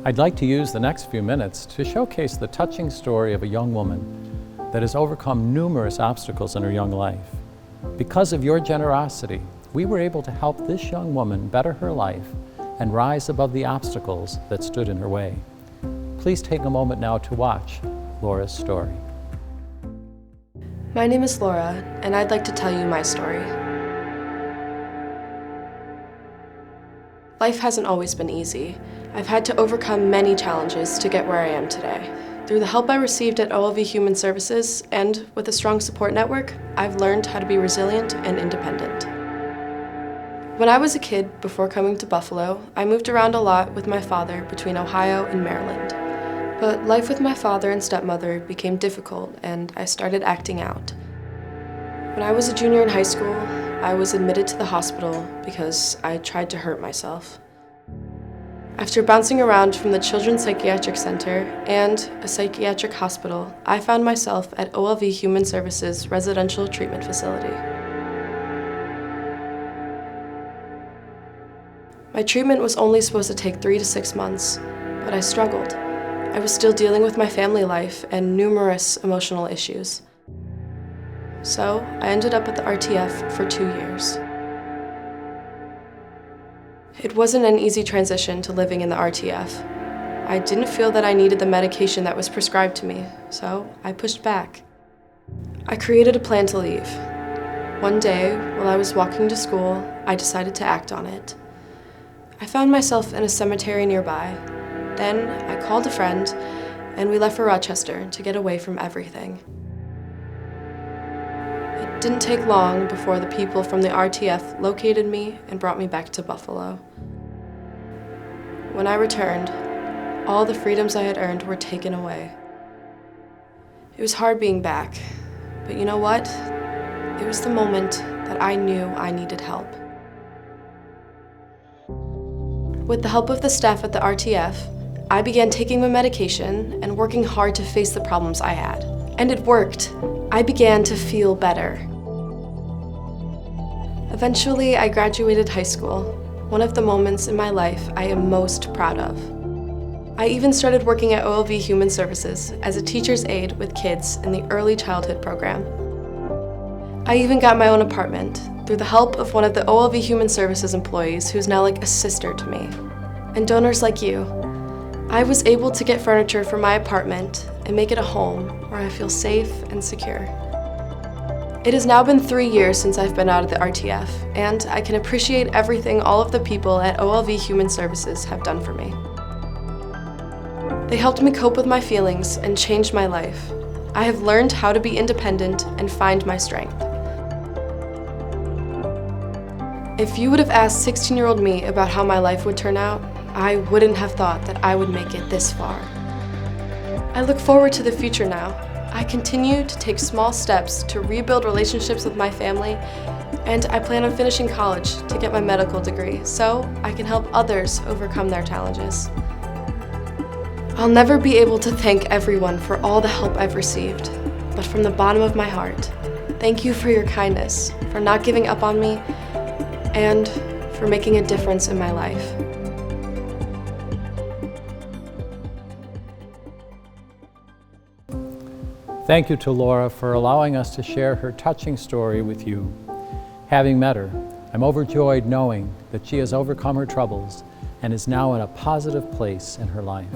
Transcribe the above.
I'd like to use the next few minutes to showcase the touching story of a young woman that has overcome numerous obstacles in her young life. Because of your generosity, we were able to help this young woman better her life and rise above the obstacles that stood in her way. Please take a moment now to watch Laura's story. My name is Laura, and I'd like to tell you my story. Life hasn't always been easy. I've had to overcome many challenges to get where I am today. Through the help I received at OLV Human Services and with a strong support network, I've learned how to be resilient and independent. When I was a kid, before coming to Buffalo, I moved around a lot with my father between Ohio and Maryland. But life with my father and stepmother became difficult, and I started acting out. When I was a junior in high school, I was admitted to the hospital because I tried to hurt myself. After bouncing around from the Children's Psychiatric Center and a psychiatric hospital, I found myself at OLV Human Services Residential Treatment Facility. My treatment was only supposed to take 3 to 6 months, but I struggled. I was still dealing with my family life and numerous emotional issues. So I ended up at the RTF for 2 years. It wasn't an easy transition to living in the RTF. I didn't feel that I needed the medication that was prescribed to me, so I pushed back. I created a plan to leave. One day, while I was walking to school, I decided to act on it. I found myself in a cemetery nearby. Then I called a friend, and we left for Rochester to get away from everything. It didn't take long before the people from the RTF located me and brought me back to Buffalo. When I returned, all the freedoms I had earned were taken away. It was hard being back, but you know what? It was the moment that I knew I needed help. With the help of the staff at the RTF, I began taking my medication and working hard to face the problems I had. And it worked. I began to feel better. Eventually, I graduated high school, one of the moments in my life I am most proud of. I even started working at OLV Human Services as a teacher's aide with kids in the early childhood program. I even got my own apartment through the help of one of the OLV Human Services employees who's now like a sister to me. And donors like you. I was able to get furniture for my apartment and make it a home where I feel safe and secure. It has now been 3 years since I've been out of the RTF, and I can appreciate everything all of the people at OLV Human Services have done for me. They helped me cope with my feelings and changed my life. I have learned how to be independent and find my strength. If you would have asked 16-year-old me about how my life would turn out, I wouldn't have thought that I would make it this far. I look forward to the future now. I continue to take small steps to rebuild relationships with my family, and I plan on finishing college to get my medical degree so I can help others overcome their challenges. I'll never be able to thank everyone for all the help I've received, but from the bottom of my heart, thank you for your kindness, for not giving up on me, and for making a difference in my life. Thank you to Laura for allowing us to share her touching story with you. Having met her, I'm overjoyed knowing that she has overcome her troubles and is now in a positive place in her life.